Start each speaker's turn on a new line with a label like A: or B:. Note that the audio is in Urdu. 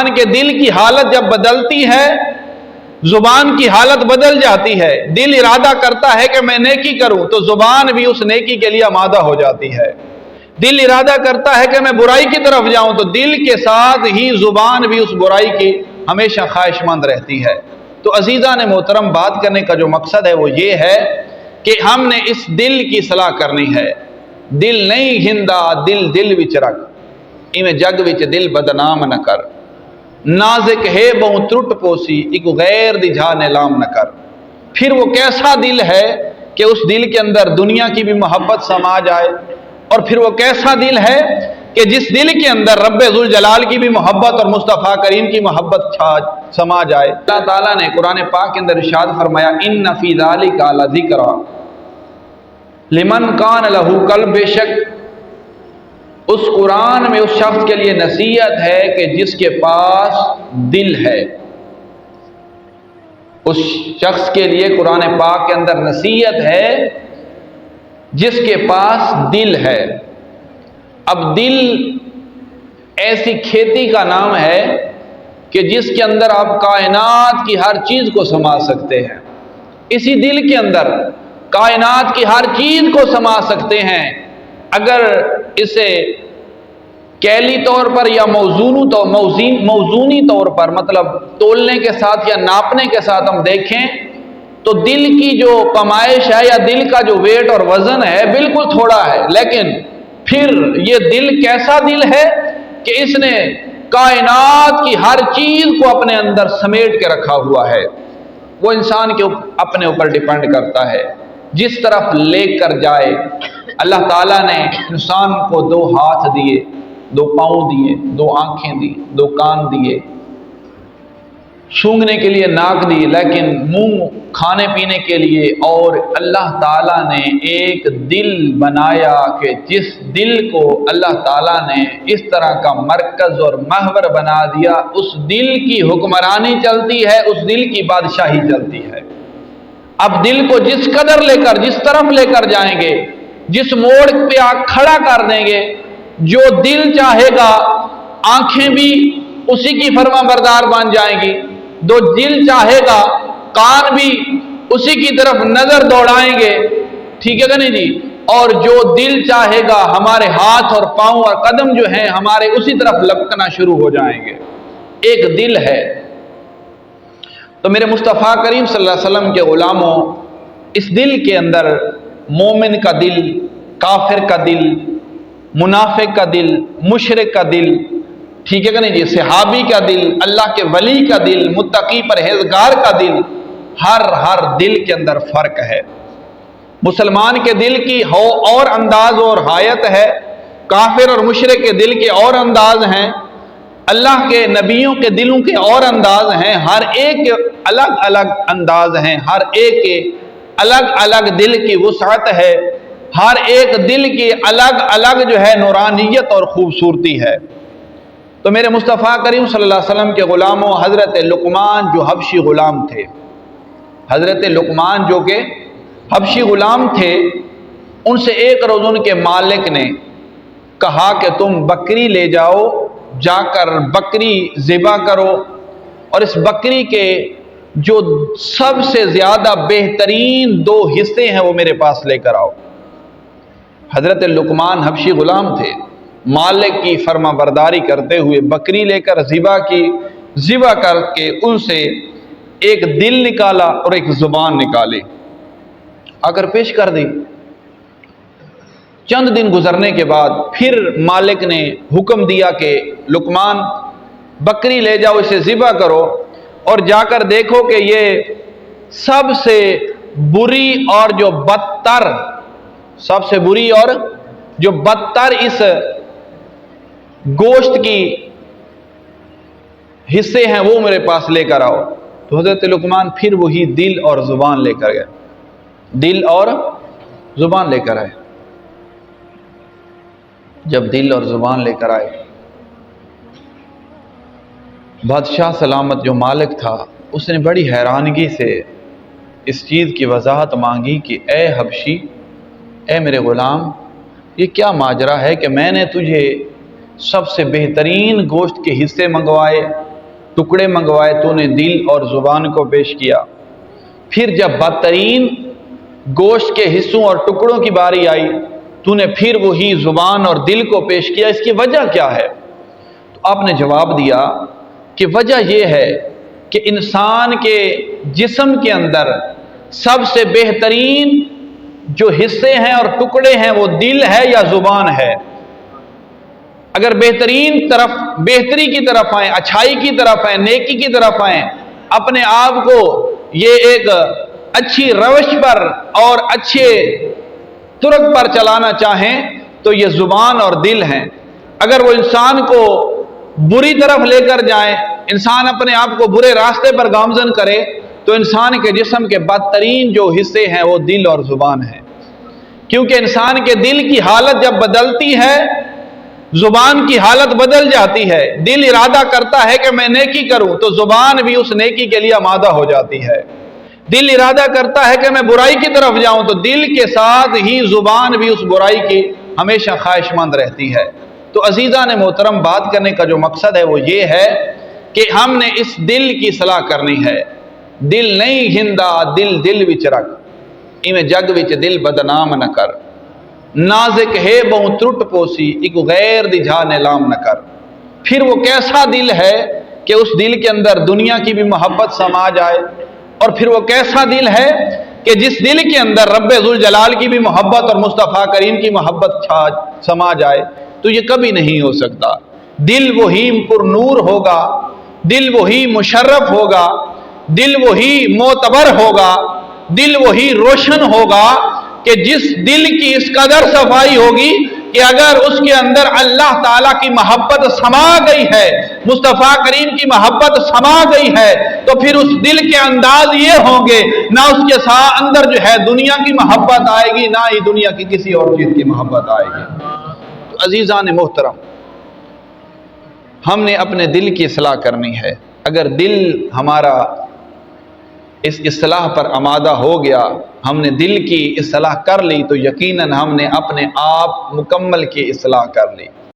A: کے دل کی حالت جب بدلتی ہے، زبان کی حالت بدل جاتی ہے۔ دل ارادہ کرتا ہے کہ میں نیکی کروں تو زبان بھی اس نیکی کے لیے آمادہ ہو جاتی ہے۔ دل ارادہ کرتا ہے کہ میں برائی کی طرف جاؤں تو دل کے ساتھ ہی زبان بھی اس برائی کی ہمیشہ خواہش مند رہتی ہے۔ تو عزیزان محترم، بات کرنے کا جو مقصد ہے وہ یہ ہے کہ ہم نے اس دل کی اصلاح کرنی ہے۔ دل نہیں ہندا دل وچ رکھ، ایویں جگ وچ دل بدنام نہ کر، نازک ہے بہوں ترٹ پوسی، ایک غیر دی جھا نیلام نہ کر۔ پھر وہ کیسا دل ہے کہ اس دل کے اندر دنیا کی بھی محبت سما جائے، اور پھر وہ کیسا دل ہے کہ جس دل کے اندر رب ذوالجلال کی بھی محبت اور مصطفیٰ کریم کی محبت سما جائے۔ اللہ تعالیٰ نے قرآن پاک کے اندر ارشاد فرمایا ان فی ذلک لذکر لمن کان لہ قلب، بے شک اس قرآن میں اس شخص کے لیے نصیحت ہے کہ جس کے پاس دل ہے۔ اس شخص کے لیے قرآن پاک کے اندر نصیحت ہے جس کے پاس دل ہے۔ اب دل ایسی کھیتی کا نام ہے کہ جس کے اندر آپ کائنات کی ہر چیز کو سما سکتے ہیں۔ اسی دل کے اندر کائنات کی ہر چیز کو سما سکتے ہیں۔ اگر اسے کیلی طور پر یا موزونی طور پر مطلب تولنے کے ساتھ یا ناپنے کے ساتھ ہم دیکھیں تو دل کی جو پیمائش ہے یا دل کا جو ویٹ اور وزن ہے بالکل تھوڑا ہے، لیکن پھر یہ دل کیسا دل ہے کہ اس نے کائنات کی ہر چیز کو اپنے اندر سمیٹ کے رکھا ہوا ہے۔ وہ انسان کے اپنے اوپر ڈیپینڈ کرتا ہے، جس طرف لے کر جائے۔ اللہ تعالیٰ نے انسان کو 2 ہاتھ دیے، 2 پاؤں دیے، 2 آنکھیں دی، 2 کان دیے، سونگھنے کے لیے ناک دی، لیکن منہ کھانے پینے کے لیے، اور اللہ تعالیٰ نے ایک دل بنایا کہ جس دل کو اللہ تعالیٰ نے اس طرح کا مرکز اور محور بنا دیا، اس دل کی حکمرانی چلتی ہے، اس دل کی بادشاہی چلتی ہے۔ اب دل کو جس قدر لے کر، جس طرف لے کر جائیں گے، جس موڑ پہ کھڑا کر دیں گے، جو دل چاہے گا آنکھیں بھی اسی کی فرما بردار بن جائیں گی، جو دل چاہے گا کان بھی اسی کی طرف نظر دوڑائیں گے، ٹھیک ہے کہ نہیں جی؟ اور جو دل چاہے گا ہمارے ہاتھ اور پاؤں اور قدم جو ہیں ہمارے اسی طرف لپکنا شروع ہو جائیں گے۔ ایک دل ہے۔ تو میرے مصطفیٰ کریم صلی اللہ علیہ وسلم کے غلاموں، اس دل کے اندر مومن کا دل، کافر کا دل، منافق کا دل، مشرک کا دل، ٹھیک ہے کہ نہیں جی، صحابی کا دل، اللہ کے ولی کا دل، متقی پرہیزگار کا دل، ہر دل کے اندر فرق ہے۔ مسلمان کے دل کی اور انداز اور حایت ہے، کافر اور مشرک کے دل کے اور انداز ہیں، اللہ کے نبیوں کے دلوں کے اور انداز ہیں، ہر ایک کے الگ الگ انداز ہیں، ہر ایک کے الگ الگ دل کی وسعت ہے، ہر ایک دل کی الگ الگ جو ہے نورانیت اور خوبصورتی ہے۔ تو میرے مصطفیٰ کریم صلی اللہ علیہ وسلم کے غلاموں، حضرت لقمان جو حبشی غلام تھے، حضرت لقمان جو کہ حبشی غلام تھے، ان سے ایک روز ان کے مالک نے کہا کہ تم بکری لے جاؤ، جا کر بکری ذبح کرو، اور اس بکری کے جو سب سے زیادہ بہترین 2 حصے ہیں وہ میرے پاس لے کر آؤ۔ حضرت لقمان حبشی غلام تھے، مالک کی فرما برداری کرتے ہوئے بکری لے کر ذبح کر کے ان سے ایک دل نکالا اور ایک زبان نکالی، اگر پیش کر دی۔ چند دن گزرنے کے بعد پھر مالک نے حکم دیا کہ لقمان بکری لے جاؤ، اسے ذبح کرو، اور جا کر دیکھو کہ یہ سب سے بری اور جو بدتر، سب سے بری اور جو بدتر اس گوشت کی حصے ہیں وہ میرے پاس لے کر آؤ۔ تو حضرت لقمان پھر وہی دل اور زبان لے کر گئے، دل اور زبان لے کر آئے۔ جب دل اور زبان لے کر آئے، بادشاہ سلامت جو مالک تھا اس نے بڑی حیرانگی سے اس چیز کی وضاحت مانگی کہ اے حبشی، اے میرے غلام، یہ کیا ماجرا ہے کہ میں نے تجھے سب سے بہترین گوشت کے حصے منگوائے ٹکڑے منگوائے تو نے دل اور زبان کو پیش کیا، پھر جب بدترین گوشت کے حصوں اور ٹکڑوں کی باری آئی تو نے پھر وہی زبان اور دل کو پیش کیا، اس کی وجہ کیا ہے؟ تو آپ نے جواب دیا کہ وجہ یہ ہے کہ انسان کے جسم کے اندر سب سے بہترین جو حصے ہیں اور ٹکڑے ہیں وہ دل ہے یا زبان ہے۔ اگر بہتری کی طرف آئیں، اچھائی کی طرف آئیں، نیکی کی طرف آئیں، اپنے آپ کو یہ ایک اچھی روش پر اور اچھے ترک پر چلانا چاہیں تو یہ زبان اور دل ہیں۔ اگر وہ انسان کو بری طرف لے کر جائیں، انسان اپنے آپ کو برے راستے پر گامزن کرے تو انسان کے جسم کے بدترین جو حصے ہیں وہ دل اور زبان ہیں، کیونکہ انسان کے دل کی حالت جب بدلتی ہے زبان کی حالت بدل جاتی ہے۔ دل ارادہ کرتا ہے کہ میں نیکی کروں تو زبان بھی اس نیکی کے لیے آمادہ ہو جاتی ہے۔ دل ارادہ کرتا ہے کہ میں برائی کی طرف جاؤں تو دل کے ساتھ ہی زبان بھی اس برائی کی ہمیشہ خواہش مند رہتی ہے۔ تو عزیزان محترم، بات کرنے کا جو مقصد ہے وہ یہ ہے کہ ہم نے اس دل کی اصلاح کرنی ہے۔ دل نہیں ہندا دل وچ رکھ، ایویں جگ وچ دل بدنام نہ کر، نازک ہے بہوں ترٹ پوسی ایک غیر دی جھا نیلام نہ کر۔ پھر وہ کیسا دل ہے کہ اس دل کے اندر دنیا کی بھی محبت سما جائے، اور پھر وہ کیسا دل ہے کہ جس دل کے اندر رب ذوالجلال کی بھی محبت اور مصطفیٰ کریم کی محبت سما جائے، تو یہ کبھی نہیں ہو سکتا۔ دل وہی پر نور ہوگا، دل وہی مشرف ہوگا، دل وہی معتبر ہوگا، دل وہی روشن ہوگا کہ جس دل کی اس قدر صفائی ہوگی کہ اگر اس کے اندر اللہ تعالیٰ کی محبت سما گئی ہے، مصطفیٰ کریم کی محبت سما گئی ہے، تو پھر اس دل کے انداز یہ ہوں گے، نہ اس کے ساتھ اندر جو ہے دنیا کی محبت آئے گی، نہ ہی دنیا کی کسی اور چیز کی محبت آئے گی۔ تو عزیزان محترم، ہم نے اپنے دل کی اصلاح کرنی ہے۔ اگر دل ہمارا اس اصلاح پر آمادہ ہو گیا، ہم نے دل کی اصلاح کر لی، تو یقیناً ہم نے اپنے آپ مکمل کی اصلاح کر لی۔